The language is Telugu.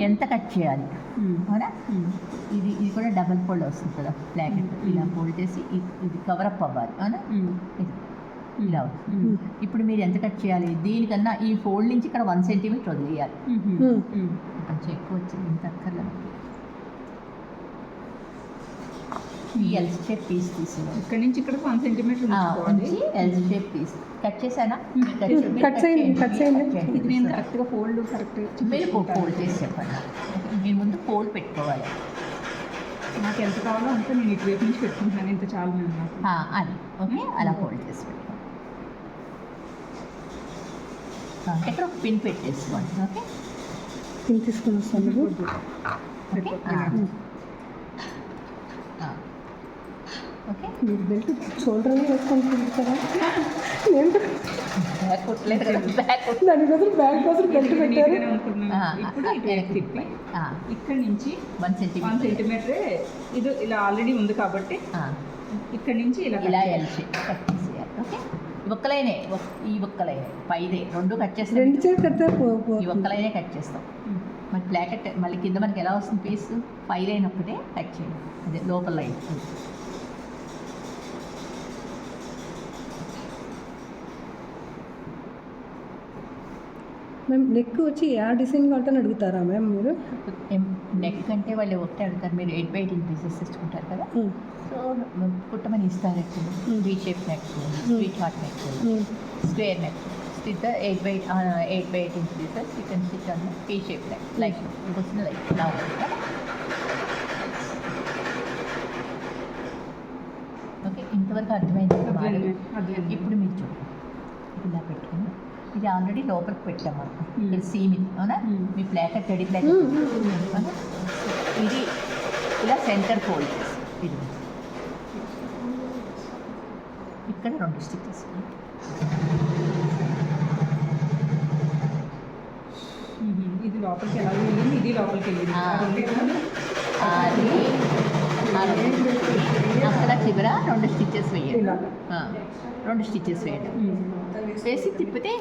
ఎంత కట్ చేయాలి అవునా. ఇది కూడా డబల్ ఫోల్డ్ వస్తుంది కదా ప్లాకెట్, ఇలా ఫోల్డ్ చేసి ఇది కవరప్ అవ్వాలి అవునా. ఇది ఇలా అవుతుంది. ఇప్పుడు మీరు ఎంత కట్ చేయాలి, దీనికన్నా ఈ ఫోల్డ్ నుంచి ఇక్కడ 1 సెంటీమీటర్ వదిలేయాలి. కొంచెం ఎక్కువ వచ్చింది, ఇంత అక్కర్లేదు. ఈ ఎల్ షేప్ పీస్ తీసుకున్నాం, ఇక్కడ నుంచి ఇక్కడ 1 సెంటీమీటర్ ఉంచి ఎల్ షేప్ పీస్ కట్ చేశానా. కట్ చేయండి. ఇది నేను కరెక్ట్గా ఫోల్డ్ మీరు ఫోల్డ్ చేసి చెప్పండి. మీరు ముందు ఫోల్డ్ పెట్టుకోవాలి. నాకు ఎంత కావాలో అంతా నేను ఇటువైపు నుంచి పెట్టుకుంటున్నాను, ఇంత చాలు నాకు. అది ఓకే, అలా ఫోల్డ్ చేసి పెట్టుకోండి. ఇక్కడ ఒక పిన్ పెట్టేసుకోండి. ఓకే, పిన్ తీసుకుని వస్తాను. ఓకే ఓకే, మీరు బెల్ట్ షోల్డర్ వేసుకుంటుంది కదా, నేను బ్యాక్ కుట్టలేదు కదా, బ్యాక్ దాని కోసం బ్యాగ్ కోసం బెల్ట్ పెట్టారు. ఇప్పుడు తిప్పి ఇక్కడ నుంచి 1 సెంటీమీటరే ఇది ఇలా ఆల్రెడీ ఉంది కాబట్టి ఇక్కడ నుంచి ఇలా ఎల్ షేప్ కట్ చేసేయాలి. ఓకే, ఈ ఒక్కలైనే పైదే 2 కట్ చేస్తాం, 2 చేసి కడితే ఈ ఒక్కలైనే కట్ చేస్తాం. మరి ప్లాకెట్ మళ్ళీ కింద మనకి ఎలా వస్తుంది పీస్, 5 లైన్ ఒక్కటే కట్ చేయండి, అదే లోపల లైన్. మ్యామ్ నెక్ వచ్చి ఏ డిజైన్ కావాలని అడుగుతారా మ్యామ్ మీరు? నెక్ అంటే వాళ్ళు ఒకటే అడుగుతారు, మీరు 8 by 18 పీసెస్ తెచ్చుకుంటారు కదా, సో కుట్టమని ఇస్తారు. Actually V shape neck, sweet heart neck, square neck, stitch the 8 by 18 pieces. You can stitch on the P shape neck, like now. Okay, ఇంతవరకు అర్థమైంది. ఇప్పుడు మీరు చూడండి, ఇలా పెట్టుకుని ఇది ఆల్రెడీ లోపలికి పెట్టాం మనం, ఇక్కడ సీమ్ ఇది అవునా. మీ ప్లాకెట్ రెడీ ప్లాకెట్ అవునా, ఇది ఇలా సెంటర్ ఫోల్డ్ చేసి ఇది ఇక్కడ 2 స్టిచెస్. ఇది లోపలికి ఎలా వెళ్ళింది, ఇది లోపలికి వెళ్ళింది. అది అక్కడ చివర 2 స్టిచెస్ వేయండి, 2 స్టిచెస్ వేయండి, వేసి తిప్పితే